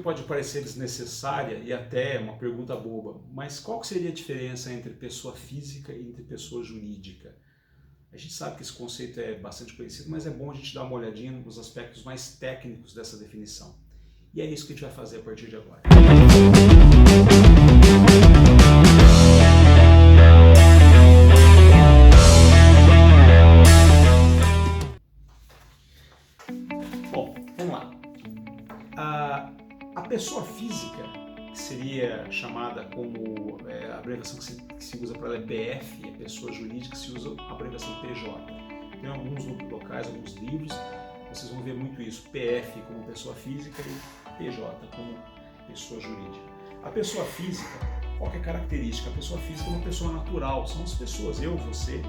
pode parecer desnecessária e até uma pergunta boba, mas qual que seria a diferença entre pessoa física e entre pessoa jurídica? A gente sabe que esse conceito é bastante conhecido, mas é bom a gente dar uma olhadinha nos aspectos mais técnicos dessa definição. E é isso que a gente vai fazer a partir de agora. Bom, vamos lá. A pessoa física, que seria chamada como a abreviação que se usa para ela é PF, e a pessoa jurídica se usa a abreviação PJ. Tem alguns locais, alguns livros, vocês vão ver muito isso, PF como pessoa física e PJ como pessoa jurídica. A pessoa física, qual que é a característica? A pessoa física é uma pessoa natural, são as pessoas, eu, você,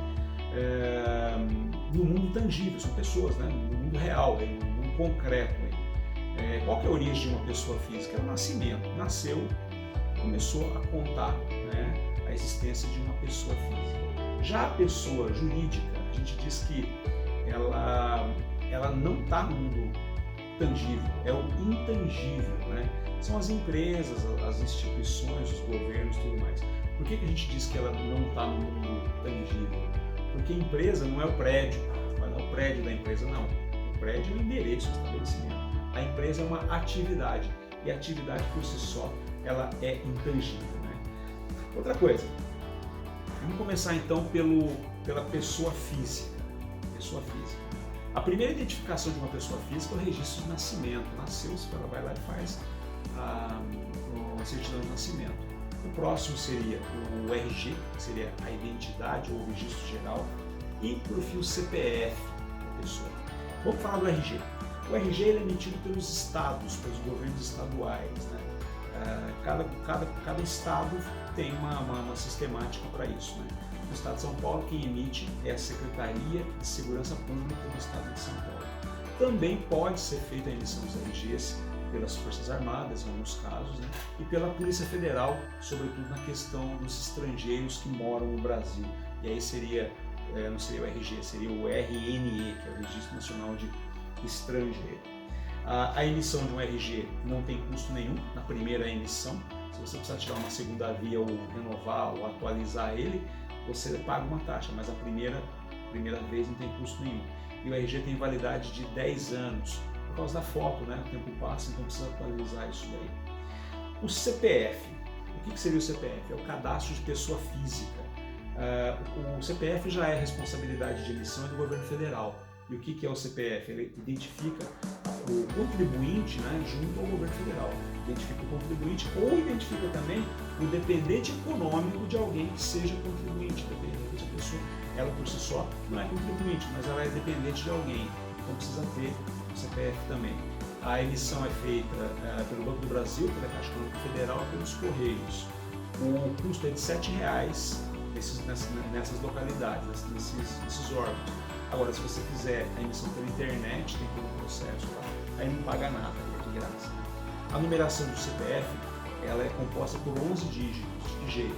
no mundo tangível, são pessoas, né? No mundo real, no mundo concreto. Qual que é a origem de uma pessoa física? É o nascimento. Nasceu, começou a contar, né, a existência de uma pessoa física. Já a pessoa jurídica, a gente diz que ela não está no mundo tangível, é o intangível, né? São as empresas, as instituições, os governos e tudo mais. Por que a gente diz que ela não está no mundo tangível? Porque a empresa não é o prédio, não é o prédio da empresa, não. O prédio é o endereço, o estabelecimento. A empresa é uma atividade, e a atividade por si só, ela é intangível, né? Outra coisa, vamos começar então pela pessoa física. Pessoa física. A primeira identificação de uma pessoa física é o registro de nascimento. Nasceu, você vai lá e faz a certidão de nascimento. O próximo seria o RG, que seria a identidade ou o registro geral, e por fim o CPF da pessoa. Vamos falar do RG. O RG ele é emitido pelos estados, pelos governos estaduais, né? Cada estado tem uma sistemática para isso, né? No estado de São Paulo, quem emite é a Secretaria de Segurança Pública do estado de São Paulo. Também pode ser feita a emissão dos RGs pelas Forças Armadas, em alguns casos, né? E pela Polícia Federal, sobretudo na questão dos estrangeiros que moram no Brasil. E aí não seria o RG, seria o RNE, que é o Registro Nacional de Estrangeiro. A emissão de um RG não tem custo nenhum na primeira emissão. Se você precisar tirar uma segunda via ou renovar ou atualizar ele, você paga uma taxa, mas a primeira vez não tem custo nenhum. E o RG tem validade de 10 anos, por causa da foto, né? O tempo passa, então precisa atualizar isso daí. O CPF, o que seria o CPF? É o cadastro de pessoa física. O CPF já é responsabilidade de emissão do governo federal. E o que é o CPF? Ele identifica o contribuinte, né, junto ao governo federal. Identifica o contribuinte ou identifica também o dependente econômico de alguém que seja contribuinte. Dependente da pessoa, ela por si só não é contribuinte, mas ela é dependente de alguém. Então precisa ter o CPF também. A emissão é feita pelo Banco do Brasil, pela Caixa Econômica Federal e pelos Correios. O custo é de R$ 7 nessas localidades, nesses órgãos. Agora, se você fizer a emissão pela internet, tem todo o processo lá, aí não paga nada, é de graça. A numeração do CPF, ela é composta por 11 dígitos, de que jeito?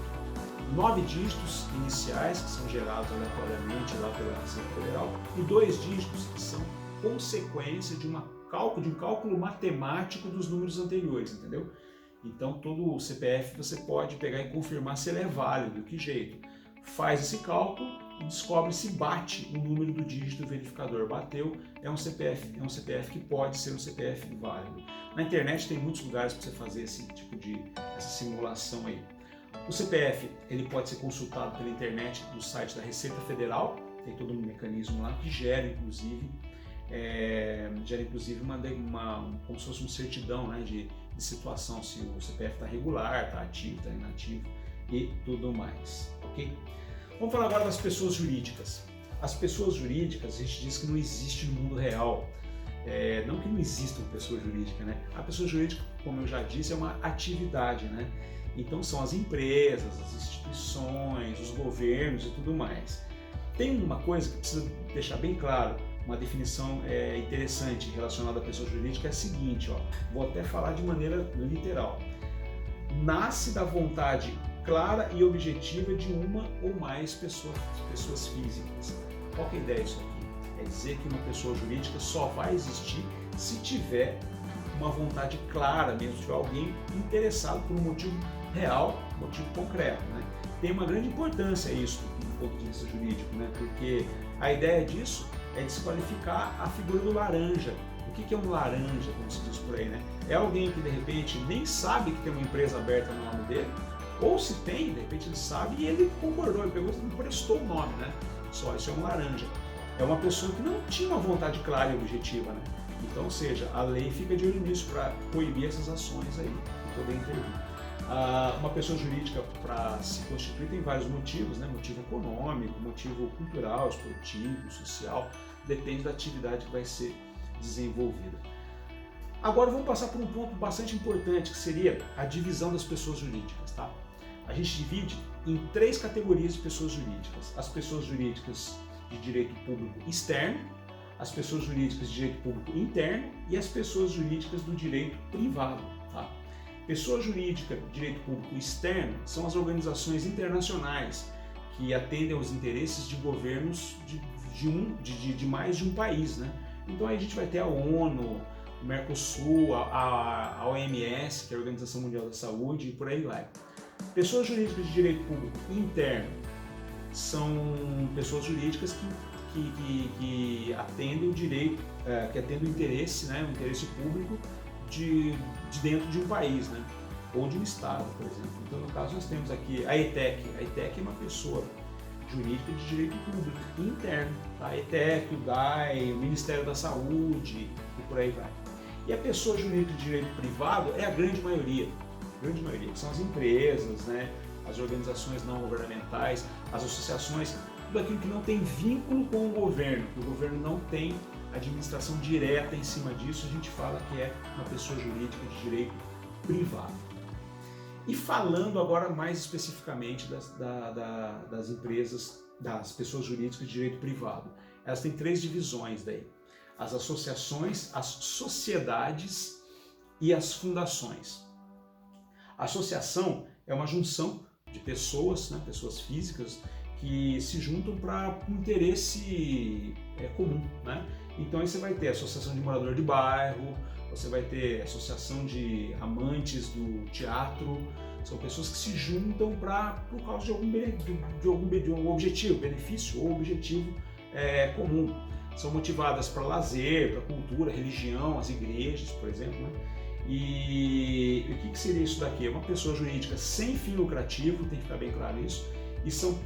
9 dígitos iniciais, que são gerados aleatoriamente lá pela Receita Federal, e 2 dígitos que são consequência de um cálculo matemático dos números anteriores, entendeu? Então, todo o CPF você pode pegar e confirmar se ele é válido, de que jeito? Faz esse cálculo e descobre se bate o número do dígito verificador. Bateu, é um CPF que pode ser um CPF válido. Na internet tem muitos lugares para você fazer essa simulação aí. O CPF ele pode ser consultado pela internet no site da Receita Federal, tem todo um mecanismo lá que gera inclusive como se fosse uma certidão, né, de situação, se o CPF está regular, está ativo, está inativo e tudo mais, ok? Vamos falar agora das pessoas jurídicas. As pessoas jurídicas, a gente diz que não existe no mundo real. Não que não exista uma pessoa jurídica, né? A pessoa jurídica, como eu já disse, é uma atividade, né? Então são as empresas, as instituições, os governos e tudo mais. Tem uma coisa que precisa deixar bem claro, uma definição interessante relacionada à pessoa jurídica é a seguinte, ó, vou até falar de maneira literal. Nasce da vontade clara e objetiva de uma ou mais pessoas físicas. Qual que é a ideia disso aqui? É dizer que uma pessoa jurídica só vai existir se tiver uma vontade clara mesmo, se tiver alguém interessado por um motivo real, motivo concreto, né? Tem uma grande importância isso do ponto de vista jurídico, né? Porque a ideia disso é desqualificar a figura do laranja. O que é um laranja, como se diz por aí, né? É alguém que de repente nem sabe que tem uma empresa aberta no nome dele, ou se tem, de repente ele sabe e ele concordou, ele pegou e emprestou o nome, né? Só isso é um laranja. É uma pessoa que não tinha uma vontade clara e objetiva, né? Então, ou seja, a lei fica de olho nisso para coibir essas ações aí e poder intervir. Uma pessoa jurídica, para se constituir, tem vários motivos, né? Motivo econômico, motivo cultural, esportivo, social, depende da atividade que vai ser desenvolvida. Agora vamos passar por um ponto bastante importante, que seria a divisão das pessoas jurídicas, tá? A gente divide em 3 categorias de pessoas jurídicas. As pessoas jurídicas de direito público externo, as pessoas jurídicas de direito público interno e as pessoas jurídicas do direito privado, tá? Pessoa jurídica de direito público externo são as organizações internacionais que atendem aos interesses de governos de mais de um país, né? Então aí a gente vai ter a ONU, o Mercosul, a OMS, que é a Organização Mundial da Saúde, e por aí vai. Pessoas jurídicas de direito público interno são pessoas jurídicas que atendem o direito, que atendem o interesse, né, o interesse público de dentro de um país, né, ou de um estado, por exemplo. Então, no caso, nós temos aqui a ETEC. A ETEC é uma pessoa jurídica de direito público interno, tá? A ETEC, o DAI, o Ministério da Saúde e por aí vai. E a pessoa jurídica de direito privado é a grande maioria, que são as empresas, né, as organizações não governamentais, as associações, tudo aquilo que não tem vínculo com o governo, que o governo não tem administração direta em cima disso, a gente fala que é uma pessoa jurídica de direito privado. E falando agora mais especificamente das empresas, das pessoas jurídicas de direito privado, elas têm 3 divisões daí: as associações, as sociedades e as fundações. A associação é uma junção de pessoas, né, pessoas físicas, que se juntam para um interesse comum, né? Então aí você vai ter associação de morador de bairro, você vai ter associação de amantes do teatro, são pessoas que se juntam por causa de algum objetivo, benefício ou objetivo comum. São motivadas para lazer, para cultura, religião, as igrejas, por exemplo, né? E o que seria isso daqui? É uma pessoa jurídica sem fim lucrativo, tem que ficar bem claro isso, e são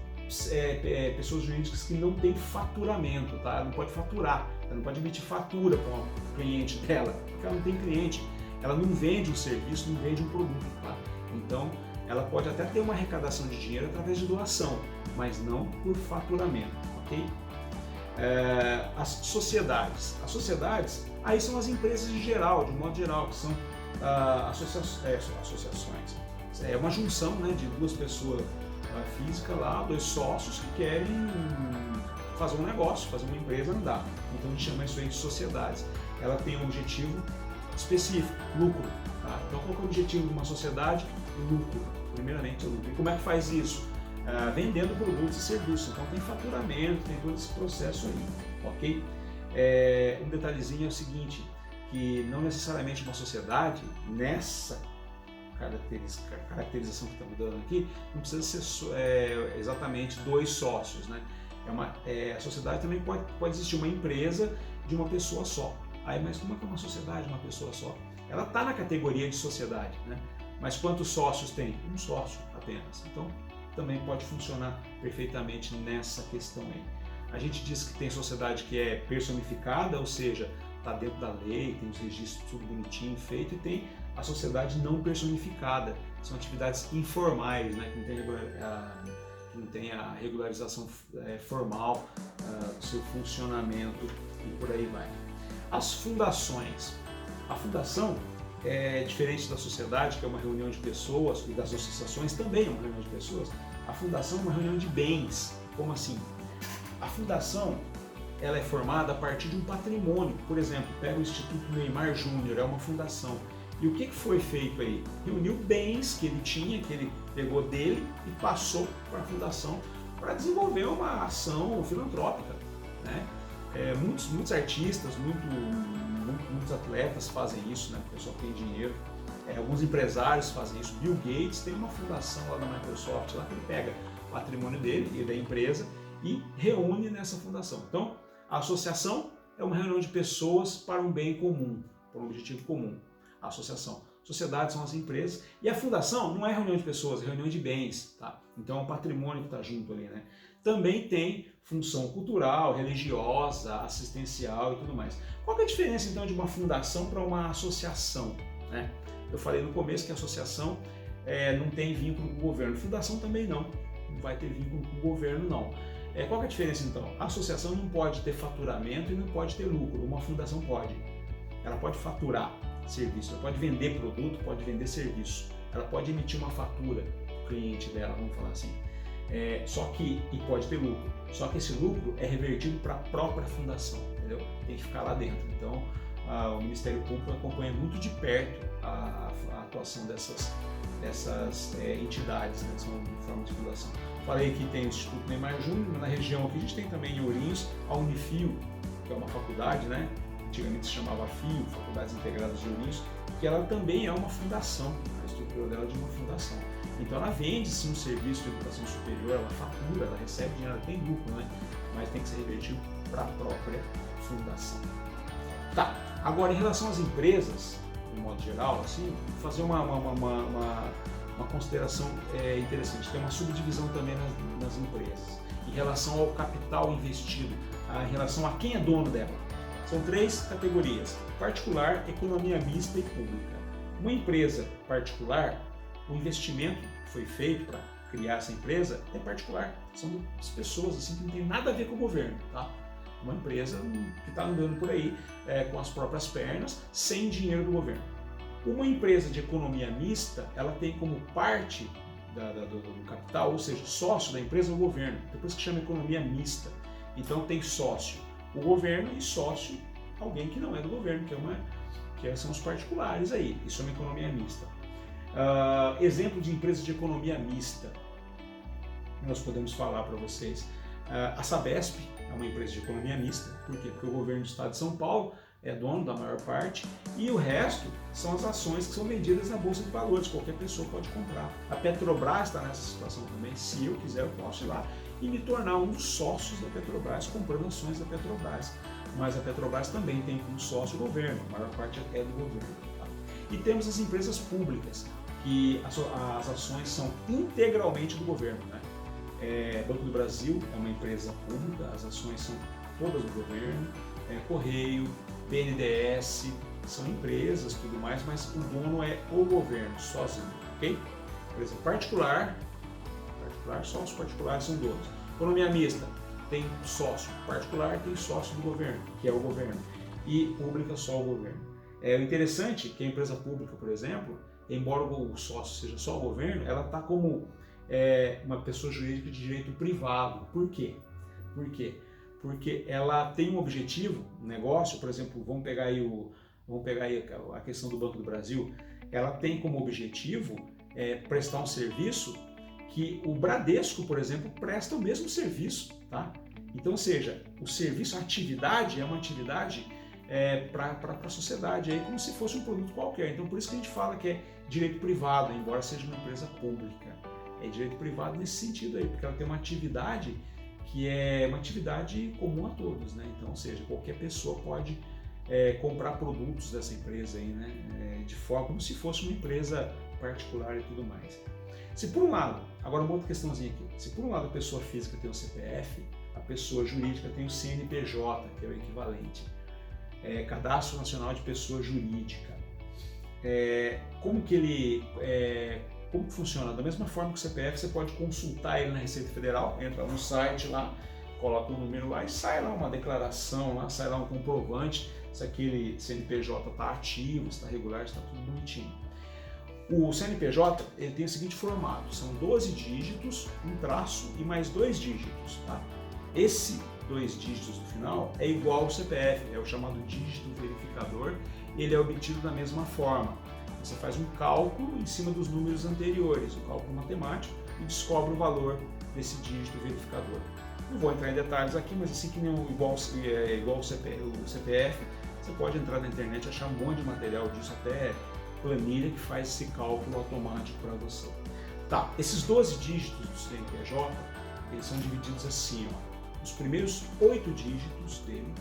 pessoas jurídicas que não têm faturamento, tá? Ela não pode faturar, ela não pode emitir fatura para o cliente dela, porque ela não tem cliente, ela não vende um serviço, não vende um produto, tá? Então, ela pode até ter uma arrecadação de dinheiro através de doação, mas não por faturamento, ok? As sociedades. As sociedades, aí são as empresas de geral, de um modo geral, que são associações. É uma junção, né, de 2 pessoas físicas lá, 2 sócios que querem fazer um negócio, fazer uma empresa andar. Então a gente chama isso aí de sociedades. Ela tem um objetivo específico, lucro. Tá? Então qual é o objetivo de uma sociedade? Lucro. Primeiramente o lucro. E como é que faz isso? Vendendo produtos e serviços. Então tem faturamento, tem todo esse processo aí, ok? Um detalhezinho é o seguinte, que não necessariamente uma sociedade, nessa caracterização que estamos dando aqui, não precisa ser exatamente 2 sócios, né? A sociedade também pode existir uma empresa de uma pessoa só. Aí, mas como é que é uma sociedade de uma pessoa só? Ela está na categoria de sociedade, né? Mas quantos sócios tem? Um sócio apenas. Então, também pode funcionar perfeitamente nessa questão aí. A gente diz que tem sociedade que é personificada, ou seja, está dentro da lei, tem os registros tudo bonitinho feito, e tem a sociedade não personificada, são atividades informais, né, que não tem a regularização formal do seu funcionamento e por aí vai. As fundações. A fundação é diferente da sociedade, que é uma reunião de pessoas, e das associações também é uma reunião de pessoas. A fundação é uma reunião de bens. Como assim? A fundação, ela é formada a partir de um patrimônio. Por exemplo, pega o Instituto Neymar Júnior, é uma fundação. E o que foi feito aí? Reuniu bens que ele tinha, que ele pegou dele e passou para a fundação para desenvolver uma ação filantrópica, né? Muitos artistas, muitos atletas fazem isso, né? O pessoal que tem dinheiro. Alguns empresários fazem isso. Bill Gates tem uma fundação lá da Microsoft, lá que ele pega o patrimônio dele e da empresa e reúne nessa fundação. Então, a associação é uma reunião de pessoas para um bem comum, para um objetivo comum. A associação. Sociedades são as empresas. E a fundação não é reunião de pessoas, é reunião de bens. Tá? Então, é um patrimônio que está junto ali, né? Também tem função cultural, religiosa, assistencial e tudo mais. Qual que é a diferença, então, de uma fundação para uma associação, né? Eu falei no começo que a associação não tem vínculo com o governo. Fundação também não vai ter vínculo com o governo, não. Qual que é a diferença, então? A associação não pode ter faturamento e não pode ter lucro. Uma fundação pode. Ela pode faturar serviço, ela pode vender produto, pode vender serviço. Ela pode emitir uma fatura para o cliente dela, vamos falar assim. E pode ter lucro. Só que esse lucro é revertido para a própria fundação, entendeu? Tem que ficar lá dentro. Então, o Ministério Público acompanha muito de perto a atuação dessas entidades, né, que são de forma de fundação. Falei que tem o Instituto Neymar Júnior, na região aqui a gente tem também em Ourinhos a Unifio, que é uma faculdade, né? Antigamente se chamava FIO, Faculdades Integradas de Ourinhos, que ela também é uma fundação, a estrutura dela é de uma fundação. Então ela vende sim um serviço de educação superior, ela fatura, ela recebe dinheiro, ela tem lucro, né? Mas tem que ser revertido para a própria fundação. Tá, agora em relação às empresas, de modo geral, assim, vou fazer uma consideração interessante. Tem uma subdivisão também nas empresas, em relação ao capital investido, em relação a quem é dono dela. São 3 categorias: particular, economia mista e pública. Uma empresa particular, o investimento que foi feito para criar essa empresa é particular. São as pessoas assim, que não tem nada a ver com o governo, tá? Uma empresa que está andando por aí com as próprias pernas, sem dinheiro do governo. Uma empresa de economia mista, ela tem como parte do capital, ou seja, sócio da empresa, o governo. Depois que chama economia mista. Então tem sócio o governo e sócio alguém que não é do governo, que são os particulares aí. Isso é uma economia mista. Exemplo de empresa de economia mista, nós podemos falar para vocês. A Sabesp é uma empresa de economia mista. Por quê? Porque o governo do estado de São Paulo é dono da maior parte e o resto são as ações que são vendidas na Bolsa de Valores, qualquer pessoa pode comprar. A Petrobras está nessa situação também. Se eu quiser, eu posso ir lá e me tornar um dos sócios da Petrobras, comprando ações da Petrobras. Mas a Petrobras também tem como sócio o governo, a maior parte é do governo. Tá? E temos as empresas públicas, que as ações são integralmente do governo, né? Banco do Brasil é uma empresa pública, as ações são todas do governo, Correio, BNDES, são empresas tudo mais, mas o dono é o governo, sozinho, ok? Empresa particular, só os particulares são donos. Economia mista, tem sócio particular, tem sócio do governo, que é o governo, e pública só o governo. O interessante é que a empresa pública, por exemplo, embora o sócio seja só o governo, ela está como uma pessoa jurídica de direito privado. Por quê? Porque ela tem um objetivo, um negócio, por exemplo, vamos pegar aí a questão do Banco do Brasil, ela tem como objetivo prestar um serviço que o Bradesco, por exemplo, presta o mesmo serviço, tá? Então, ou seja, o serviço, a atividade é uma atividade para a sociedade, aí, como se fosse um produto qualquer. Então, por isso que a gente fala que é direito privado, embora seja uma empresa pública. É direito privado nesse sentido aí, porque ela tem uma atividade que é uma atividade comum a todos, né? Então, ou seja, qualquer pessoa pode comprar produtos dessa empresa aí, né? De forma como se fosse uma empresa particular e tudo mais. Se por um lado, agora uma outra questãozinha aqui, se por um lado a pessoa física tem o CPF, a pessoa jurídica tem o CNPJ, que é o equivalente, Cadastro Nacional de Pessoa Jurídica. Como que funciona? Da mesma forma que o CPF, você pode consultar ele na Receita Federal, entra no site lá, coloca o número lá e sai lá uma declaração, lá sai lá um comprovante se aquele CNPJ está ativo, se está regular, se está tudo bonitinho. O CNPJ ele tem o seguinte formato, são 12 dígitos, um traço e mais 2 dígitos. Tá? Esse 2 dígitos no final é igual ao CPF, é o chamado dígito verificador, ele é obtido da mesma forma. Você faz um cálculo em cima dos números anteriores, um cálculo matemático, e descobre o valor desse dígito verificador. Não vou entrar em detalhes aqui, mas assim que nem igual o CPF, Você pode entrar na internet e achar um monte de material disso, até planilha que faz esse cálculo automático para você. Tá, esses 12 dígitos do CNPJ, eles são divididos assim, ó. Os primeiros 8 dígitos dele,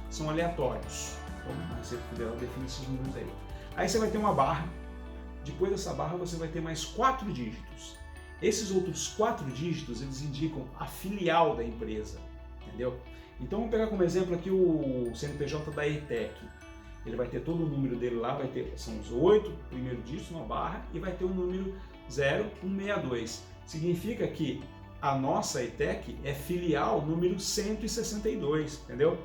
são aleatórios. Então, a Receita Federal define esses números aí. Aí você vai ter uma barra. Depois dessa barra você vai ter mais 4 dígitos. Esses outros 4 dígitos, eles indicam a filial da empresa, entendeu? Então vamos pegar como exemplo aqui o CNPJ da ETEC. Ele vai ter todo o número dele lá, são os 8 primeiros dígitos, uma barra, e vai ter o número 0162. Significa que a nossa ETEC é filial número 162, entendeu?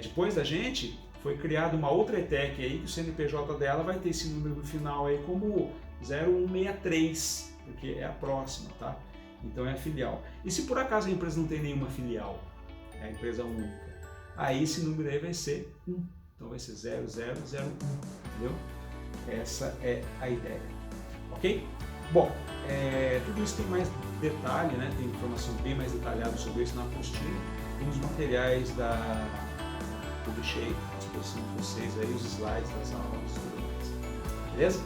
Depois da gente, foi criada uma outra ETEC aí, que o CNPJ dela vai ter esse número no final aí como 0163, porque é a próxima, tá? Então é a filial. E se por acaso a empresa não tem nenhuma filial, é a empresa única, aí esse número aí vai ser 1. Então vai ser 0001, entendeu? Essa é a ideia, ok? Bom, tudo isso tem mais detalhe, né? Tem informação bem mais detalhada sobre isso na apostila. Tem os materiais da Publishei à disposição de vocês, aí os slides das aulas e tudo mais. Beleza?